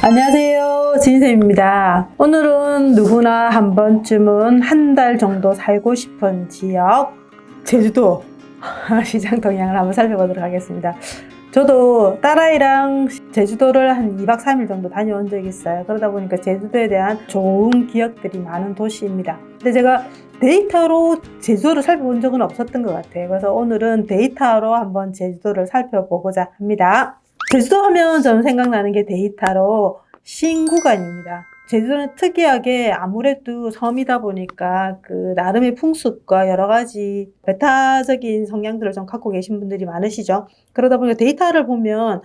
안녕하세요, 진쌤입니다. 오늘은 누구나 한 번쯤은 한 달 정도 살고 싶은 지역 제주도 시장 동향을 한번 살펴보도록 하겠습니다. 저도 딸아이랑 제주도를 한 2박 3일 정도 다녀온 적이 있어요. 그러다 보니까 제주도에 대한 좋은 기억들이 많은 도시입니다. 근데 제가 데이터로 제주도를 살펴본 적은 없었던 것 같아요. 그래서 오늘은 데이터로 한번 제주도를 살펴보고자 합니다. 제주도 하면 저는 생각나는 게 데이터로 신구간입니다. 제주도는 특이하게 아무래도 섬이다 보니까 그 나름의 풍습과 여러 가지 배타적인 성향들을 좀 갖고 계신 분들이 많으시죠. 그러다 보니까 데이터를 보면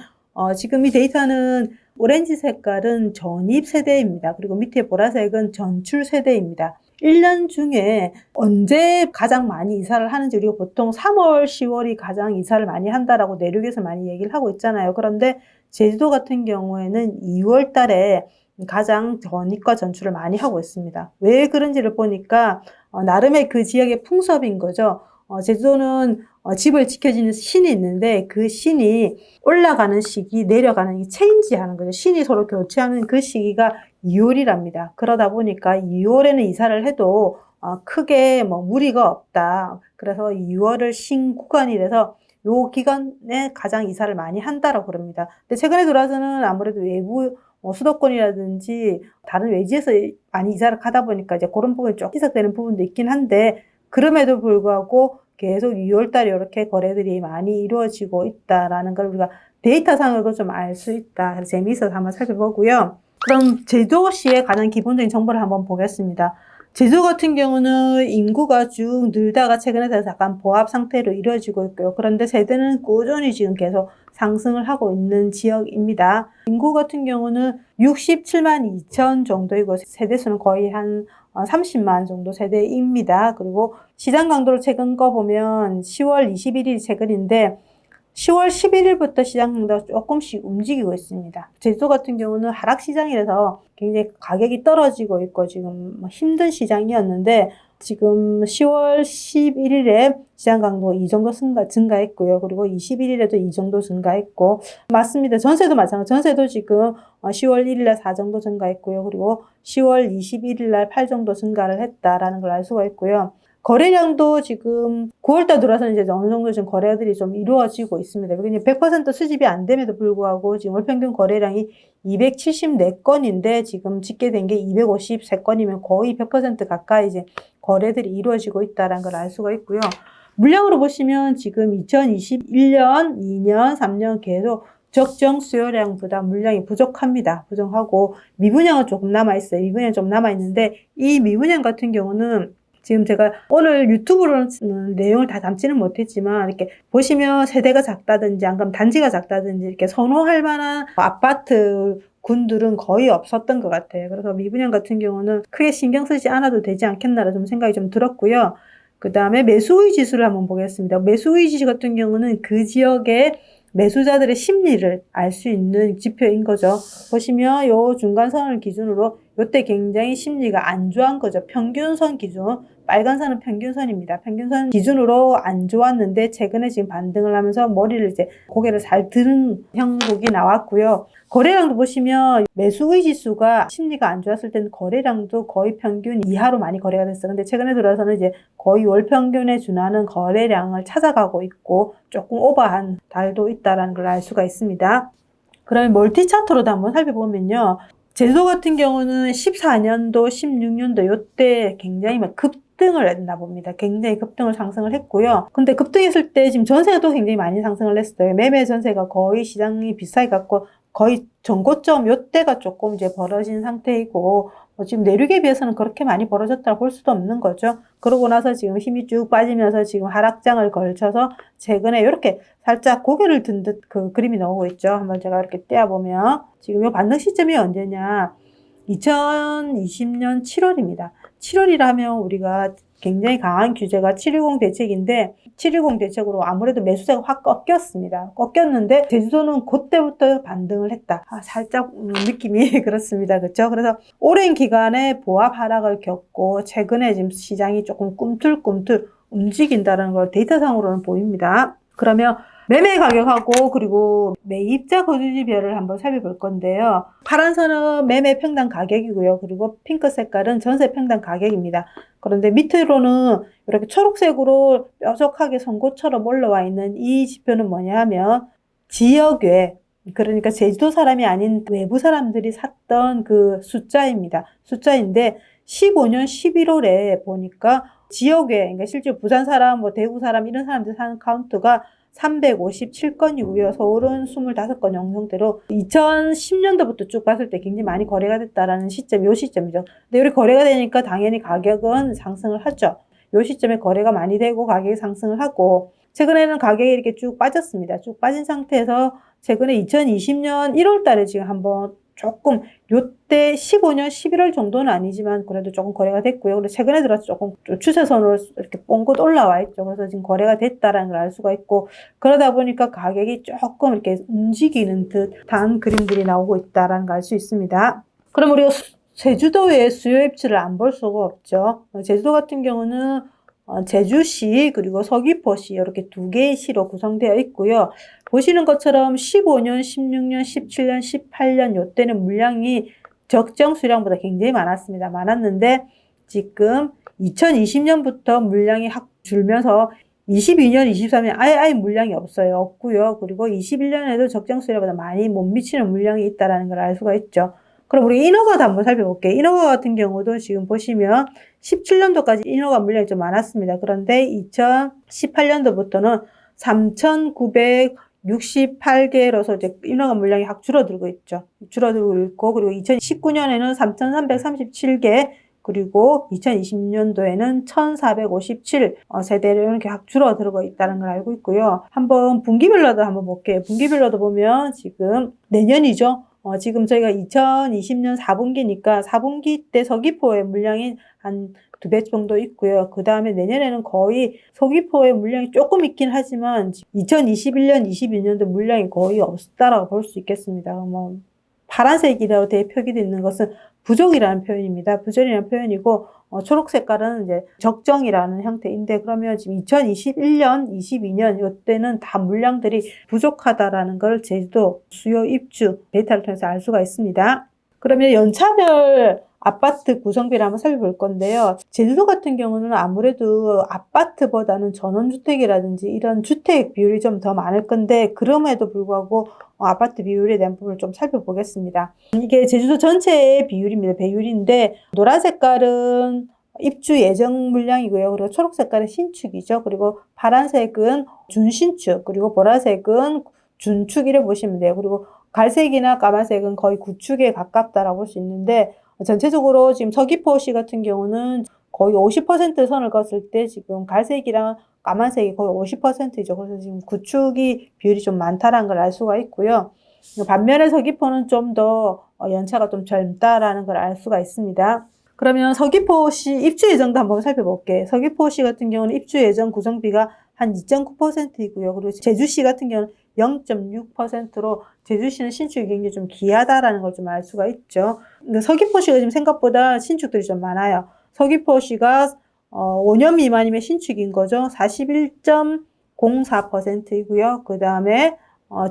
지금 이 데이터는 오렌지 색깔은 전입 세대입니다. 그리고 밑에 보라색은 전출 세대입니다. 1년 중에 언제 가장 많이 이사를 하는지 우리가 보통 3월, 10월이 가장 이사를 많이 한다라고 내륙에서 많이 얘기를 하고 있잖아요. 그런데 제주도 같은 경우에는 2월 달에 가장 전입과 전출을 많이 하고 있습니다. 왜 그런지를 보니까 나름의 그 지역의 풍습인 거죠. 제주도는 집을 지켜주는 신이 있는데 그 신이 올라가는 시기, 내려가는 이 체인지하는 거죠. 신이 서로 교체하는 그 시기가 2월이랍니다. 그러다 보니까 2월에는 이사를 해도 크게 뭐 무리가 없다. 그래서 2월을 신구간이라서 요 기간에 가장 이사를 많이 한다라고 그럽니다. 근데 최근에 들어와서는 아무래도 외부 수도권이라든지 다른 외지에서 많이 이사를 가다 보니까 이제 그런 부분이 좀 희석되는 부분도 있긴 한데 그럼에도 불구하고 계속 6월달에 이렇게 거래들이 많이 이루어지고 있다라는 걸 우리가 데이터상으로도 좀 알 수 있다. 그래서 재미있어서 한번 살펴보고요. 그럼 제주도시의 가장 기본적인 정보를 한번 보겠습니다. 제주도 같은 경우는 인구가 쭉 늘다가 최근에 들어서 약간 보합 상태로 이루어지고 있고요. 그런데 세대는 꾸준히 지금 계속 상승을 하고 있는 지역입니다. 인구 같은 경우는 67만 2천 정도이고 세대수는 거의 한 30만 정도 세대입니다. 그리고 시장 강도를 최근 거 보면 10월 21일이 최근인데 10월 11일부터 시장 강도가 조금씩 움직이고 있습니다. 제주도 같은 경우는 하락시장이라서 굉장히 가격이 떨어지고 있고 지금 힘든 시장이었는데 지금 10월 11일에 시장 강도 이 정도 증가했고요. 그리고 21일에도 이 정도 증가했고 맞습니다. 전세도 마찬가지. 전세도 지금 10월 1일에 4 정도 증가했고요. 그리고 10월 21일날 8 정도 증가를 했다라는 걸 알 수가 있고요. 거래량도 지금 9월달 들어와서 이제 어느 정도 지금 거래들이 좀 이루어지고 있습니다. 100% 수집이 안 됨에도 불구하고 지금 월 평균 거래량이 274건인데 지금 집계된 게 253건이면 거의 100% 가까이 이제 거래들이 이루어지고 있다는 걸 알 수가 있고요. 물량으로 보시면 지금 2021년, 2년, 3년 계속 적정 수요량보다 물량이 부족합니다. 부족하고 미분양은 조금 남아있어요. 미분양이 좀 남아있는데 이 미분양 같은 경우는 지금 제가 오늘 유튜브로는 내용을 다 담지는 못했지만 이렇게 보시면 세대가 작다든지 안 그러면 단지가 작다든지 이렇게 선호할 만한 아파트 군들은 거의 없었던 것 같아요. 그래서 미분양 같은 경우는 크게 신경 쓰지 않아도 되지 않겠나라 좀 생각이 좀 들었고요. 그 다음에 매수의 지수를 한번 보겠습니다. 매수의 지수 같은 경우는 그 지역의 매수자들의 심리를 알 수 있는 지표인 거죠. 보시면 요 중간선을 기준으로 요때 굉장히 심리가 안 좋은 거죠. 평균선 기준, 빨간 선은 평균선입니다. 평균선 기준으로 안 좋았는데 최근에 지금 반등을 하면서 머리를 이제 고개를 살 드는 형국이 나왔고요. 거래량도 보시면 매수의 지수가 심리가 안 좋았을 때는 거래량도 거의 평균 이하로 많이 거래가 됐어요. 근데 최근에 들어서는 이제 거의 월 평균에 준하는 거래량을 찾아가고 있고 조금 오버한 달도 있다는 걸 알 수가 있습니다. 그러면 멀티 차트로도 한번 살펴보면요. 제주도 같은 경우는 14년도, 16년도 요때 굉장히 막 급등을 했나 봅니다. 굉장히 급등을 상승을 했고요. 근데 급등했을 때 지금 전세가 또 굉장히 많이 상승을 했어요. 매매 전세가 거의 시장이 비싸게 갔고 거의 전고점 요때가 조금 이제 벌어진 상태이고 지금 내륙에 비해서는 그렇게 많이 벌어졌다고 볼 수도 없는 거죠. 그러고 나서 지금 힘이 쭉 빠지면서 지금 하락장을 걸쳐서 최근에 이렇게 살짝 고개를 든 듯 그 그림이 나오고 있죠. 한번 제가 이렇게 떼어보면 지금 이 반등 시점이 언제냐 2020년 7월입니다. 7월이라면 우리가 굉장히 강한 규제가 7.10 대책인데 7.10 대책으로 아무래도 매수세가 확 꺾였습니다. 꺾였는데 제주도는 그때부터 반등을 했다. 살짝 느낌이 그렇습니다. 그렇죠? 그래서 오랜 기간에 보합 하락을 겪고 최근에 지금 시장이 조금 꿈틀꿈틀 움직인다는 걸 데이터상으로는 보입니다. 그러면 매매 가격하고 그리고 매입자 거주지별을 한번 살펴볼 건데요. 파란 선은 매매 평당 가격이고요. 그리고 핑크 색깔은 전세 평당 가격입니다. 그런데 밑으로는 이렇게 초록색으로 뾰족하게 송곳처럼 올라와 있는 이 지표는 뭐냐 하면 지역외, 그러니까 제주도 사람이 아닌 외부 사람들이 샀던 그 숫자입니다. 숫자인데 15년 11월에 보니까 지역외, 그러니까 실제 부산 사람, 뭐 대구 사람 이런 사람들 사는 카운트가 357건이고요. 서울은 25건 형성대로 2010년도부터 쭉 봤을 때 굉장히 많이 거래가 됐다라는 시점, 요 시점이죠. 근데 우리 거래가 되니까 당연히 가격은 상승을 하죠. 요 시점에 거래가 많이 되고 가격이 상승을 하고 최근에는 가격이 이렇게 쭉 빠졌습니다. 쭉 빠진 상태에서 최근에 2020년 1월 달에 지금 한번 조금 요때 15년 11월 정도는 아니지만 그래도 조금 거래가 됐고요. 그리고 최근에 들어서 조금 추세선으로 이렇게 뻥긋 올라와 있죠. 그래서 지금 거래가 됐다라는 걸 알 수가 있고 그러다 보니까 가격이 조금 이렇게 움직이는 듯한 그림들이 나오고 있다라는 걸 알 수 있습니다. 그럼 우리가 제주도의 수요 입지를 안 볼 수가 없죠. 제주도 같은 경우는 제주시 그리고 서귀포시 이렇게 두 개의 시로 구성되어 있고요. 보시는 것처럼 15년, 16년, 17년, 18년 요때는 물량이 적정 수량보다 굉장히 많았습니다. 많았는데 지금 2020년부터 물량이 확 줄면서 22년, 23년 아예 물량이 없고요. 그리고 21년에도 적정 수량보다 많이 못 미치는 물량이 있다는 걸 알 수가 있죠. 그럼 우리 인허가도 한번 살펴볼게요. 인허가 같은 경우도 지금 보시면 17년도까지 인허가 물량이 좀 많았습니다. 그런데 2018년도부터는 3,968개로서 이제 인허가 물량이 확 줄어들고 있죠. 줄어들고 있고, 그리고 2019년에는 3,337개, 그리고 2020년도에는 1,457 세대로 이렇게 확 줄어들고 있다는 걸 알고 있고요. 한번 분기별로도 한번 볼게요. 분기별로도 보면 지금 내년이죠. 지금 저희가 2020년 4분기니까 4분기 때 서귀포의 물량이 한 2배 정도 있고요. 그 다음에 내년에는 거의 서귀포의 물량이 조금 있긴 하지만 2021년, 22년도 물량이 거의 없다라고 볼 수 있겠습니다. 뭐 파란색이라고 표기되어 있는 것은 부족이라는 표현입니다. 부족이라는 표현이고 초록 색깔은 이제 적정이라는 형태인데 그러면 지금 2021년, 22년 이때는 다 물량들이 부족하다라는 걸 제주도 수요 입주 데이터를 통해서 알 수가 있습니다. 그러면 연차별 아파트 구성비를 한번 살펴볼 건데요. 제주도 같은 경우는 아무래도 아파트보다는 전원주택이라든지 이런 주택 비율이 좀 더 많을 건데 그럼에도 불구하고 아파트 비율에 대한 부분을 좀 살펴보겠습니다. 이게 제주도 전체의 비율입니다. 배율인데 노란 색깔은 입주 예정 물량이고요. 그리고 초록 색깔은 신축이죠. 그리고 파란색은 준신축, 그리고 보라색은 준축 이래 보시면 돼요. 그리고 갈색이나 까만색은 거의 구축에 가깝다라고 볼 수 있는데 전체적으로 지금 서귀포시 같은 경우는 거의 50% 선을 그었을 때 지금 갈색이랑 까만색이 거의 50%이죠. 그래서 지금 구축이 비율이 좀 많다라는 걸 알 수가 있고요. 반면에 서귀포는 좀 더 연차가 좀 젊다라는 걸 알 수가 있습니다. 그러면 서귀포시 입주 예정도 한번 살펴볼게요. 서귀포시 같은 경우는 입주 예정 구성비가 한 2.9%이고요. 그리고 제주시 같은 경우는 0.6%로 제주시는 신축이 굉장히 좀 귀하다라는 걸 좀 알 수가 있죠. 근데 서귀포시가 지금 생각보다 신축들이 좀 많아요. 서귀포시가 5년 미만이면 신축인 거죠. 41.04%이고요. 그 다음에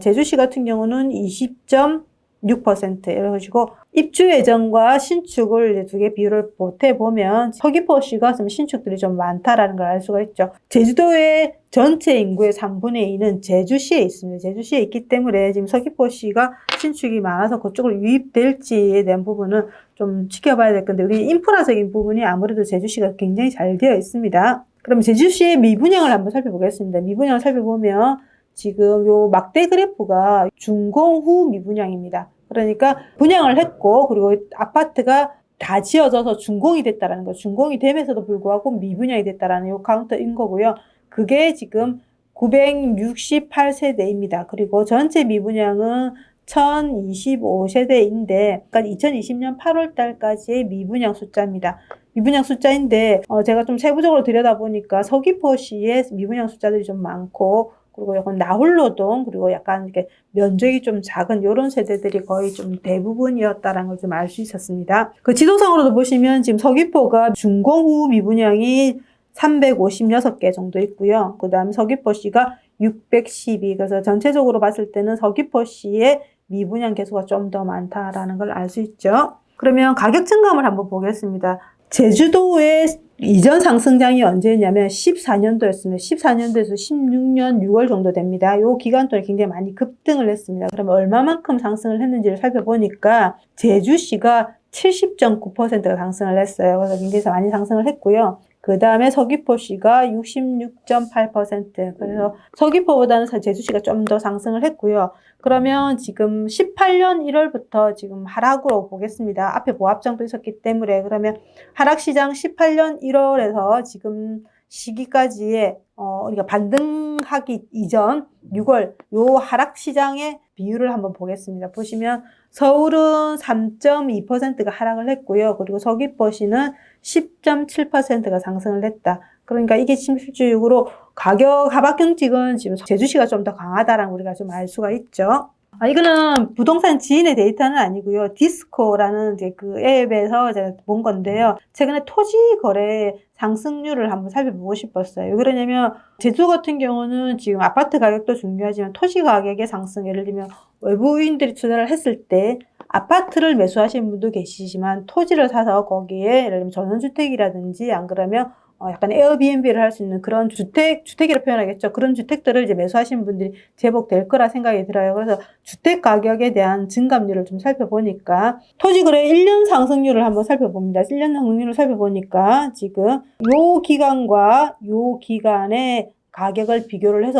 제주시 같은 경우는 20.6% 이래가지고 입주 예정과 신축을 이제 두 개 비율을 보태보면 서귀포시가 신축들이 좀 많다라는 걸 알 수가 있죠. 제주도의 전체 인구의 3분의 2는 제주시에 있습니다. 제주시에 있기 때문에 지금 서귀포시가 신축이 많아서 그쪽으로 유입될지에 대한 부분은 좀 지켜봐야 될 건데 우리 인프라적인 부분이 아무래도 제주시가 굉장히 잘 되어 있습니다. 그럼 제주시의 미분양을 한번 살펴보겠습니다. 미분양을 살펴보면 지금 요 막대 그래프가 준공 후 미분양입니다. 그러니까 분양을 했고 그리고 아파트가 다 지어져서 준공이 됐다라는 거, 준공이 됨에서도 불구하고 미분양이 됐다라는 요 카운터인 거고요. 그게 지금 968세대입니다. 그리고 전체 미분양은 1025세대인데, 그러니까 2020년 8월 달까지의 미분양 숫자입니다. 미분양 숫자인데, 제가 좀 세부적으로 들여다보니까 서귀포시의 미분양 숫자들이 좀 많고, 그리고 약간 나홀로동, 그리고 약간 이렇게 면적이 좀 작은 이런 세대들이 거의 좀 대부분이었다라는 걸 좀 알 수 있었습니다. 그 지도상으로도 보시면 지금 서귀포가 준공 후 미분양이 356개 정도 있고요. 그 다음 서귀포시가 612. 그래서 전체적으로 봤을 때는 서귀포시의 미분양 개수가 좀 더 많다라는 걸 알 수 있죠. 그러면 가격 증감을 한번 보겠습니다. 제주도의 이전 상승장이 언제였냐면 14년도였습니다. 14년도에서 16년 6월 정도 됩니다. 이 기간 동안 굉장히 많이 급등을 했습니다. 그러면 얼마만큼 상승을 했는지를 살펴보니까 제주시가 70.9%가 상승을 했어요. 그래서 굉장히 많이 상승을 했고요. 그 다음에 서귀포시가 66.8%. 그래서 서귀포보다는 제주시가 좀 더 상승을 했고요. 그러면 지금 18년 1월부터 지금 하락으로 보겠습니다. 앞에 보합장도 있었기 때문에. 그러면 하락시장 18년 1월에서 지금 시기까지의 우리가 반등하기 이전 6월 요 하락시장의 비율을 한번 보겠습니다. 보시면 서울은 3.2%가 하락을 했고요. 그리고 서귀포시는 10.7%가 상승을 했다. 그러니까 이게 실질적으로 가격 하락 경직은 지금 제주시가 좀 더 강하다라는 우리가 좀 알 수가 있죠. 이거는 부동산 지인의 데이터는 아니고요. 디스코라는 이제 그 앱에서 제가 본 건데요. 최근에 토지 거래 상승률을 한번 살펴보고 싶었어요. 왜 그러냐면 제주 같은 경우는 지금 아파트 가격도 중요하지만 토지 가격의 상승, 예를 들면 외부인들이 투자를 했을 때 아파트를 매수하시는 분도 계시지만 토지를 사서 거기에 예를 들면 전원주택이라든지 안 그러면 약간 에어비앤비를 할 수 있는 그런 주택이라 표현하겠죠. 그런 주택들을 이제 매수하시는 분들이 제법 될 거라 생각이 들어요. 그래서 주택 가격에 대한 증감률을 좀 살펴보니까 토지 거래 1년 상승률을 한번 살펴봅니다. 1년 상승률을 살펴보니까 지금 요 기간과 요 기간의 가격을 비교를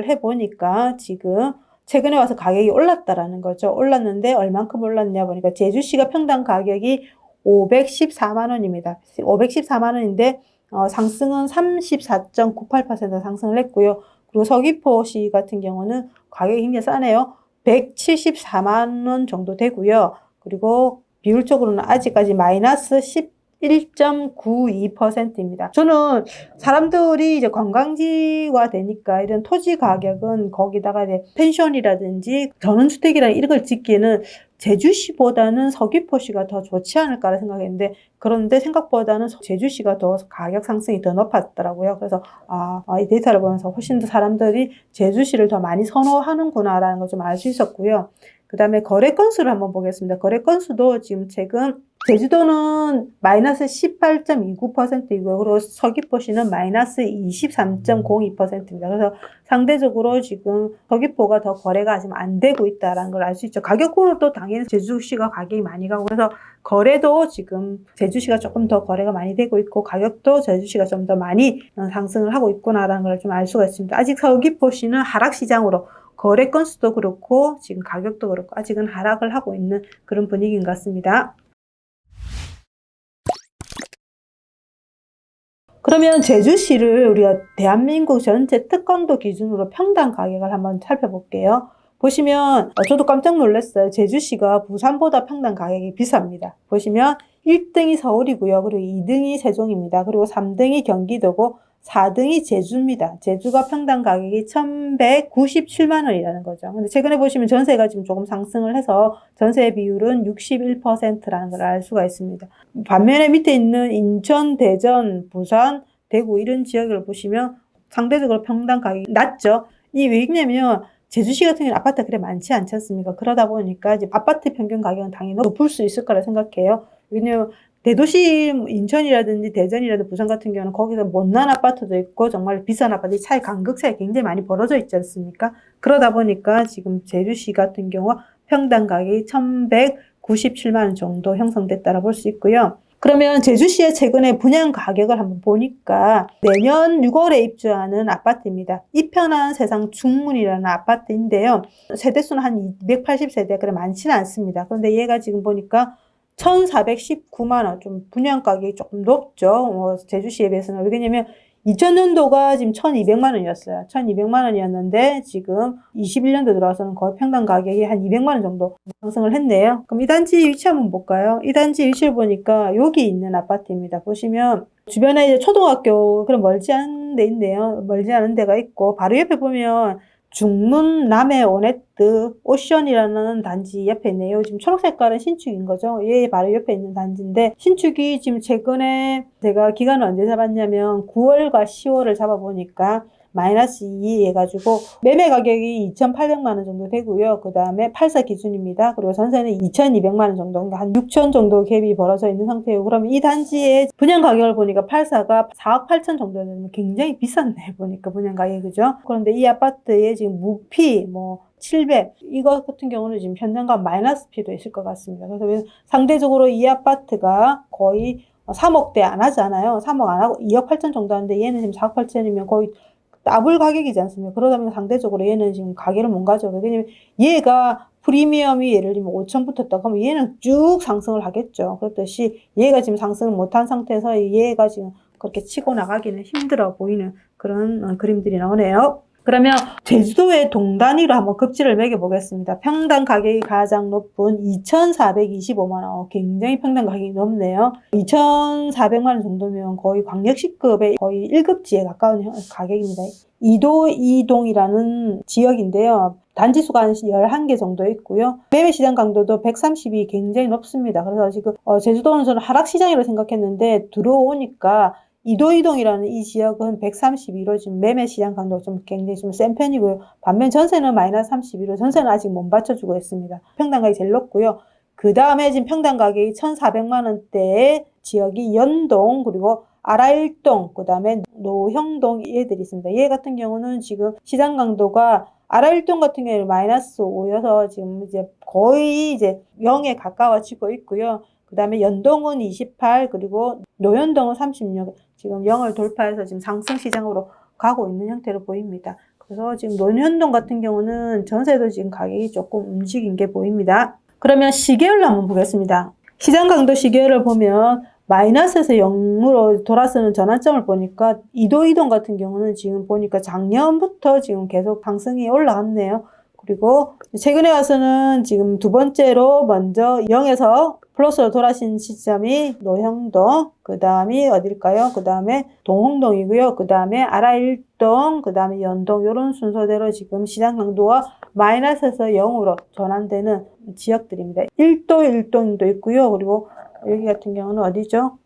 해보니까 지금 최근에 와서 가격이 올랐다라는 거죠. 올랐는데 얼만큼 올랐냐 보니까 제주시가 평당 가격이 514만 원입니다. 514만 원인데 상승은 34.98% 상승을 했고요. 그리고 서귀포시 같은 경우는 가격이 굉장히 싸네요. 174만 원 정도 되고요. 그리고 비율적으로는 아직까지 마이너스 11.92%입니다. 저는 사람들이 이제 관광지가 되니까 이런 토지 가격은 거기다가 이제 펜션이라든지 전원주택이라는 이런 걸 짓기에는 제주시보다는 서귀포시가 더 좋지 않을까 생각했는데 그런데 생각보다는 제주시가 더 가격 상승이 더 높았더라고요. 그래서 이 데이터를 보면서 훨씬 더 사람들이 제주시를 더 많이 선호하는구나라는 걸 좀 알 수 있었고요. 그 다음에 거래 건수를 한번 보겠습니다. 거래 건수도 지금 최근 제주도는 마이너스 18.29%이고요. 그리고 서귀포시는 마이너스 23.02%입니다. 그래서 상대적으로 지금 서귀포가 더 거래가 지금 안 되고 있다는 걸 알 수 있죠. 가격으로도 당연히 제주시가 가격이 많이 가고 그래서 거래도 지금 제주시가 조금 더 거래가 많이 되고 있고 가격도 제주시가 좀 더 많이 상승을 하고 있구나라는 걸 좀 알 수가 있습니다. 아직 서귀포시는 하락시장으로 거래 건수도 그렇고 지금 가격도 그렇고 아직은 하락을 하고 있는 그런 분위기인 것 같습니다. 그러면 제주시를 우리가 대한민국 전체 특강도 기준으로 평당 가격을 한번 살펴볼게요. 보시면 저도 깜짝 놀랐어요. 제주시가 부산보다 평당 가격이 비쌉니다. 보시면 1등이 서울이고요. 그리고 2등이 세종입니다. 그리고 3등이 경기도고 4등이 제주입니다. 제주가 평당 가격이 1,197만 원이라는 거죠. 근데 최근에 보시면 전세가 지금 조금 상승을 해서 전세 비율은 61%라는 걸 알 수가 있습니다. 반면에 밑에 있는 인천, 대전, 부산, 대구 이런 지역을 보시면 상대적으로 평당 가격이 낮죠. 이게 왜냐면 제주시 같은 경우는 아파트가 그래 많지 않지 않습니까? 그러다 보니까 이제 아파트 평균 가격은 당연히 높을 수 있을 거라 생각해요. 왜냐면 대도시 인천이라든지 대전이라든지 부산 같은 경우는 거기서 못난 아파트도 있고 정말 비싼 아파트 차이 간극 차이 굉장히 많이 벌어져 있지 않습니까? 그러다 보니까 지금 제주시 같은 경우 평당 가격이 1,197만 원 정도 형성됐다고 볼 수 있고요. 그러면 제주시의 최근에 분양 가격을 한번 보니까 내년 6월에 입주하는 아파트입니다. 이편한 세상 중문이라는 아파트인데요. 세대수는 한 280세대, 그래 많지는 않습니다. 그런데 얘가 지금 보니까 1,419만 원, 좀 분양 가격이 조금 높죠. 제주시에 비해서는. 왜냐면 2000년도가 지금 1,200만 원이었어요. 1,200만 원이었는데 지금 21년도 들어와서는 거의 평당 가격이 한 200만 원 정도 상승을 했네요. 그럼 이 단지 위치 한번 볼까요? 이 단지 위치를 보니까 여기 있는 아파트입니다. 보시면 주변에 이제 초등학교 그런 멀지 않은 데 있네요. 멀지 않은 데가 있고 바로 옆에 보면 중문 남해 오네트 오션이라는 단지 옆에 있네요. 지금 초록 색깔은 신축인 거죠. 얘 바로 옆에 있는 단지인데 신축이 지금 최근에 제가 기간을 언제 잡았냐면 9월과 10월을 잡아보니까 마이너스 2 해가지고 매매 가격이 2,800만 원 정도 되고요. 그 다음에 84 기준입니다. 그리고 전세는 2,200만 원 정도, 그러니까 한 6천 정도 갭이 벌어져 있는 상태예요. 그러면 이 단지의 분양 가격을 보니까 84가 4억 8천 정도 되면 굉장히 비쌌네, 보니까 분양 가격이. 그죠? 그런데 이 아파트에 지금 무피 700 이거 같은 경우는 지금 현장가 마이너스 피도 있을 것 같습니다. 그래서 상대적으로 이 아파트가 거의 3억대 안 하잖아요. 3억 안 하고 2억 8천 정도 하는데 얘는 지금 4억 8천이면 거의 더블 가격이지 않습니까? 그러다 보면 상대적으로 얘는 지금 가격을 못 가져요. 왜냐면 얘가 프리미엄이 예를 들면 5천 붙었다 그러면 얘는 쭉 상승을 하겠죠. 그렇듯이 얘가 지금 상승을 못한 상태에서 얘가 지금 그렇게 치고 나가기는 힘들어 보이는 그런 그림들이 나오네요. 그러면 제주도의 동단위로 한번 급지를 매겨보겠습니다. 평당 가격이 가장 높은 2,425만 원. 굉장히 평당 가격이 높네요. 2,400만 원 정도면 거의 광역시급의 거의 1급지에 가까운 가격입니다. 이도이동이라는 지역인데요. 단지 수가 한 11개 정도 있고요. 매매 시장 강도도 130이 굉장히 높습니다. 그래서 지금 제주도는 저는 하락시장이라고 생각했는데 들어오니까 이도이동이라는 이 지역은 132로 지금 매매 시장 강도가 좀 굉장히 좀 센 편이고요. 반면 전세는 마이너스 31로 전세는 아직 못 받쳐주고 있습니다. 평당 가격이 제일 높고요. 그 다음에 지금 평당 가격이 1,400만 원대의 지역이 연동, 그리고 아라일동, 그 다음에 노형동 얘들이 있습니다. 얘 같은 경우는 지금 시장 강도가 아라일동 같은 경우에는 마이너스 5여서 지금 이제 거의 이제 0에 가까워지고 있고요. 그 다음에 연동은 28, 그리고 노현동은 36, 지금 0을 돌파해서 지금 상승 시장으로 가고 있는 형태로 보입니다. 그래서 지금 노현동 같은 경우는 전세도 지금 가격이 조금 움직인 게 보입니다. 그러면 시계열로 한번 보겠습니다. 시장 강도 시계열을 보면 마이너스에서 0으로 돌아서는 전환점을 보니까 이도이동 같은 경우는 지금 보니까 작년부터 지금 계속 상승이 올라갔네요. 그리고 최근에 와서는 지금 두 번째로 먼저 0에서 플러스로 돌아신 시점이 노형동, 그 다음이 어딜까요? 그 다음에 동홍동이고요. 그 다음에 아라일동, 그 다음에 연동, 이런 순서대로 지금 시장 강도가 마이너스에서 0으로 전환되는 지역들입니다. 1도 1동도 있고요. 그리고 여기 같은 경우는 어디죠?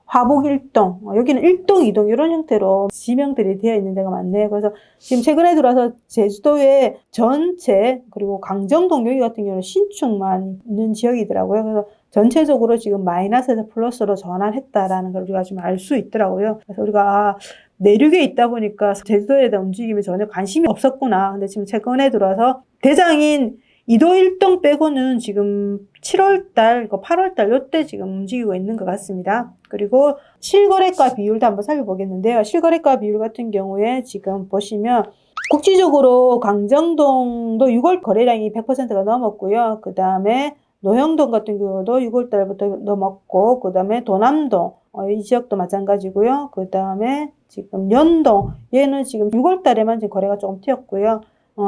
화북 1동, 여기는 1동, 2동 이런 형태로 지명들이 되어 있는 데가 많네요. 그래서 지금 최근에 들어와서 제주도의 전체, 그리고 강정동 여기 같은 경우는 신축만 있는 지역이더라고요. 그래서 전체적으로 지금 마이너스에서 플러스로 전환했다라는 걸 우리가 좀 알 수 있더라고요. 그래서 우리가 내륙에 있다 보니까 제주도에 대한 움직임에 전혀 관심이 없었구나. 근데 지금 최근에 들어와서 대장인 이도 1동 빼고는 지금 7월달, 8월달 요때 지금 움직이고 있는 것 같습니다. 그리고 실거래가 비율도 한번 살펴보겠는데요. 실거래가 비율 같은 경우에 지금 보시면 국지적으로 강정동도 6월 거래량이 100%가 넘었고요. 그 다음에 노형동 같은 경우도 6월달부터 넘었고, 그 다음에 도남동, 이 지역도 마찬가지고요. 그 다음에 지금 연동, 얘는 지금 6월달에만 지금 거래가 조금 튀었고요.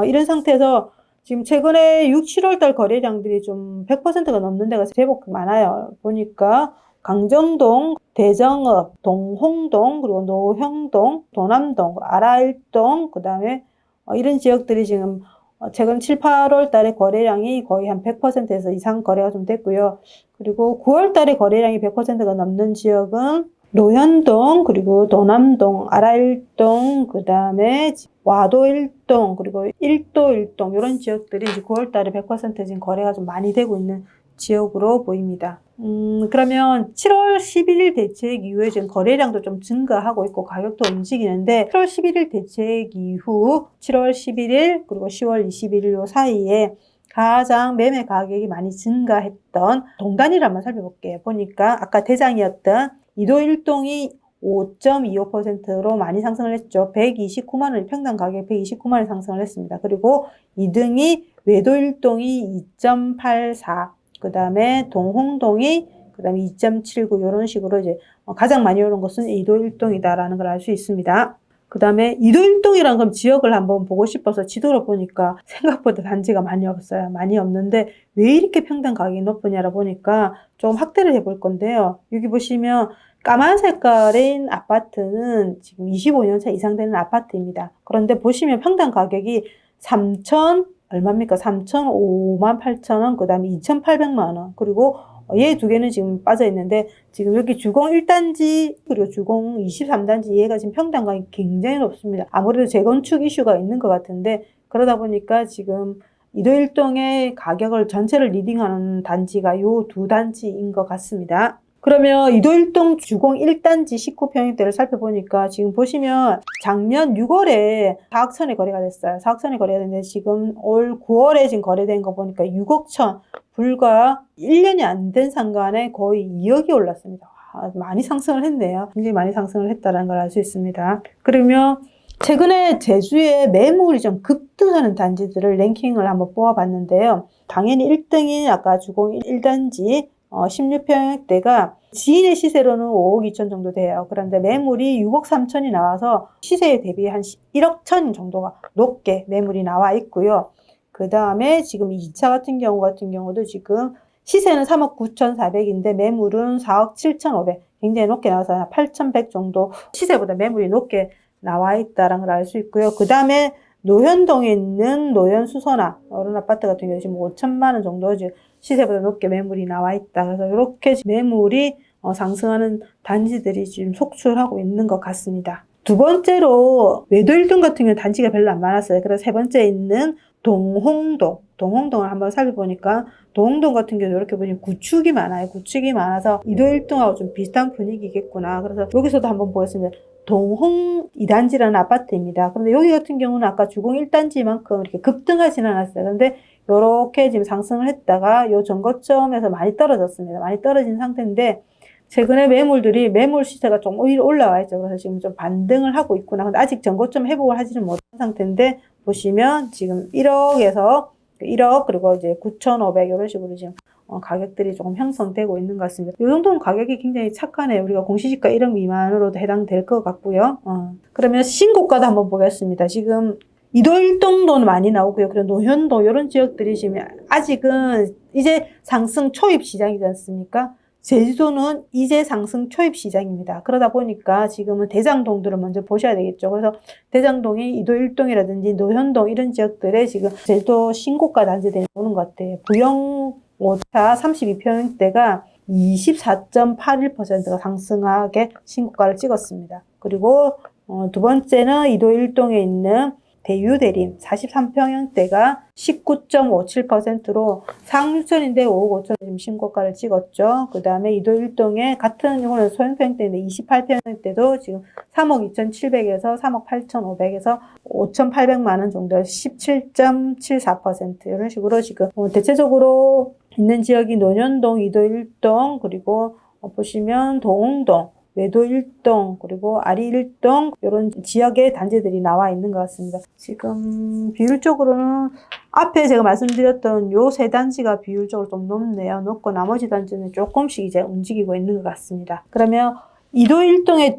이런 상태에서 지금 최근에 6, 7월달 거래량들이 좀 100%가 넘는 데가 제법 많아요. 보니까 강정동, 대정읍, 동홍동, 그리고 노형동, 도남동, 아라일동, 그 다음에 이런 지역들이 지금 최근 7, 8월 달에 거래량이 거의 한 100%에서 이상 거래가 좀 됐고요. 그리고 9월 달에 거래량이 100%가 넘는 지역은 노현동, 그리고 도남동, 아라일동, 그 다음에 와도 1동, 그리고 1도 1동, 이런 지역들이 이제 9월 달에 100% 지금 거래가 좀 많이 되고 있는 지역으로 보입니다. 그러면 7월 11일 대책 이후에 지금 거래량도 좀 증가하고 있고 가격도 움직이는데 7월 11일 대책 이후 7월 11일 그리고 10월 21일 요 사이에 가장 매매 가격이 많이 증가했던 동단위를 한번 살펴볼게요. 보니까 아까 대장이었던 이도 1동이 5.25%로 많이 상승을 했죠. 129만 원, 평당 가격 129만 원 상승을 했습니다. 그리고 2등이 외도 1동이 2.84, 그 다음에 동홍동이 그 다음에 2.79 이런 식으로 이제 가장 많이 오른 것은 이도 1동이다라는 걸 알 수 있습니다. 그 다음에 이도 1동이란 건 지역을 한번 보고 싶어서 지도를 보니까 생각보다 단지가 많이 없어요. 많이 없는데 왜 이렇게 평당 가격이 높으냐라 보니까 조금 확대를 해볼 건데요. 여기 보시면 까만 색깔인 아파트는 지금 25년차 이상 되는 아파트입니다. 그런데 보시면 평당 가격이 3천 얼마입니까? 3,058,000원, 그 다음에 2,800만 원, 그리고 얘 두 개는 지금 빠져 있는데 지금 여기 주공 1단지 그리고 주공 23단지 얘가 지금 평당감이 굉장히 높습니다. 아무래도 재건축 이슈가 있는 것 같은데 그러다 보니까 지금 이도일동의 가격을 전체를 리딩하는 단지가 요 두 단지인 것 같습니다. 그러면 이도일동 주공 1단지 19평형대를 살펴보니까 지금 보시면 작년 6월에 4억 천에 거래가 됐어요. 4억 천에 거래가 됐는데 지금 올 9월에 지금 거래된 거 보니까 6억 천 불과 1년이 안 된 상간에 거의 2억이 올랐습니다. 많이 상승을 했네요. 굉장히 많이 상승을 했다는 걸 알 수 있습니다. 그러면 최근에 제주에 매물이 좀 급등하는 단지들을 랭킹을 한번 뽑아봤는데요. 당연히 1등인 아까 주공 1단지 16평형대가 지인의 시세로는 5억 2천 정도 돼요. 그런데 매물이 6억 3천이 나와서 시세에 대비 한 1억 천 정도가 높게 매물이 나와 있고요. 그 다음에 지금 2차 같은 경우도 지금 시세는 3억 9,400인데 매물은 4억 7,500 굉장히 높게 나와서 8,100 정도 시세보다 매물이 높게 나와 있다는 걸 알 수 있고요. 그 다음에 노현동에 있는 노현수서나 이런 아파트 같은 경우 지금 5천만 원 정도 시세보다 높게 매물이 나와 있다. 그래서 이렇게 매물이 상승하는 단지들이 지금 속출하고 있는 것 같습니다. 두 번째로 외도 1등 같은 경우는 단지가 별로 안 많았어요. 그래서 세 번째에 있는 동홍동을 한번 살펴보니까 동홍동 같은 경우는 이렇게 보니 구축이 많아요. 구축이 많아서 이도 1등하고 좀 비슷한 분위기겠구나. 그래서 여기서도 한번 보겠습니다. 동홍 2단지라는 아파트입니다. 그런데 여기 같은 경우는 아까 주공 1단지만큼 이렇게 급등하지는 않았어요. 그런데 이렇게 지금 상승을 했다가 요 전고점에서 많이 떨어졌습니다. 많이 떨어진 상태인데 최근에 매물 시세가 좀 오히려 올라와 있죠. 그래서 지금 좀 반등을 하고 있구나. 근데 아직 전고점 회복을 하지는 못한 상태인데 보시면 지금 1억에서 1억 그리고 이제 9,500 이런 식으로 지금 가격들이 조금 형성되고 있는 것 같습니다. 이 정도는 가격이 굉장히 착하네요. 우리가 공시지가 1억 미만으로도 해당될 것 같고요. 그러면 신고가도 한번 보겠습니다. 지금 이도일동도는 많이 나오고요. 그리고 노현동 이런 지역들이 지금 아직은 이제 상승 초입 시장이지 않습니까? 제주도는 이제 상승 초입 시장입니다. 그러다 보니까 지금은 대장동들을 먼저 보셔야 되겠죠. 그래서 대장동이 이도일동이라든지 노현동 이런 지역들에 지금 제주도 신고가 단지들이 나오는 것 같아요. 부영 5차 32평대가 24.81%가 상승하게 신고가를 찍었습니다. 그리고 두 번째는 이도일동에 있는 대유대림 43평형대가 19.57%로 상류천인데 5억 5천 지금 신고가를 찍었죠. 그 다음에 이도일동에 같은 이거는 소형평형대인데 28평형대도 지금 3억 2,700에서 3억 8,500에서 5,800만 원 정도 17.74% 이런 식으로 지금 대체적으로 있는 지역이 논현동, 이도일동 그리고 보시면 동홍동 외도 1동 그리고 아리 1동 이런 지역의 단지들이 나와 있는 것 같습니다. 지금 비율적으로는 앞에 제가 말씀드렸던 요 세 단지가 비율적으로 좀 높네요. 높고 나머지 단지는 조금씩 이제 움직이고 있는 것 같습니다. 그러면 이도 1동의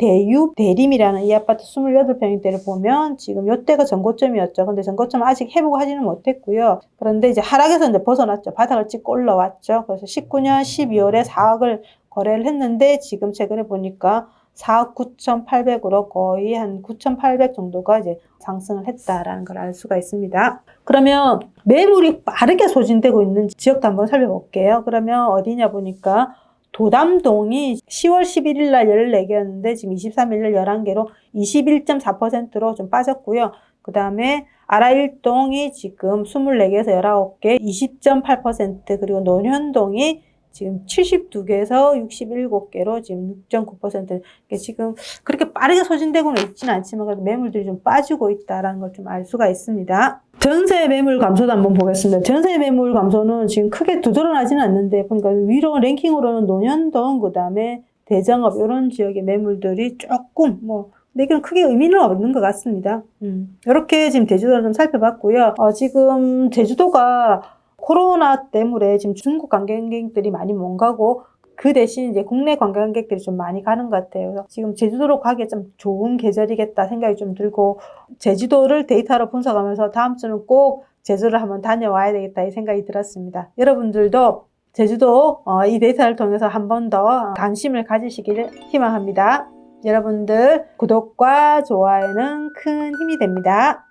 대림이라는 이 아파트 28평대를 보면 지금 요때가 전고점이었죠. 근데 전고점은 아직 회복하지는 못했고요. 그런데 이제 하락에서 이제 벗어났죠. 바닥을 찍고 올라왔죠. 그래서 19년 12월에 4억을 거래를 했는데 지금 최근에 보니까 4억 9,800으로 거의 한 9,800 정도가 이제 상승을 했다라는 걸 알 수가 있습니다. 그러면 매물이 빠르게 소진되고 있는 지역도 한번 살펴볼게요. 그러면 어디냐 보니까 도담동이 10월 11일 날 14개였는데 지금 23일 날 11개로 21.4%로 좀 빠졌고요. 그 다음에 아라일동이 지금 24개에서 19개 20.8% 그리고 논현동이 지금 72개에서 67개로 지금 6.9% 지금 그렇게 빠르게 소진되고는 있지는 않지만 그래도 매물들이 좀 빠지고 있다는 걸 좀 알 수가 있습니다. 전세 매물 감소도 한번 보겠습니다. 전세 매물 감소는 지금 크게 두드러나지는 않는데 보니까 위로 랭킹으로는 논현동 그 다음에 대정업 이런 지역의 매물들이 조금 내게는 크게 의미는 없는 것 같습니다. 이렇게 지금 제주도를 좀 살펴봤고요. 지금 제주도가 코로나 때문에 지금 중국 관광객들이 많이 못 가고 그 대신 이제 국내 관광객들이 좀 많이 가는 것 같아요. 그래서 지금 제주도로 가기 좀 좋은 계절이겠다 생각이 좀 들고 제주도를 데이터로 분석하면서 다음 주는 꼭 제주도를 한번 다녀와야 되겠다 이 생각이 들었습니다. 여러분들도 제주도 이 데이터를 통해서 한 번 더 관심을 가지시기를 희망합니다. 여러분들 구독과 좋아요는 큰 힘이 됩니다.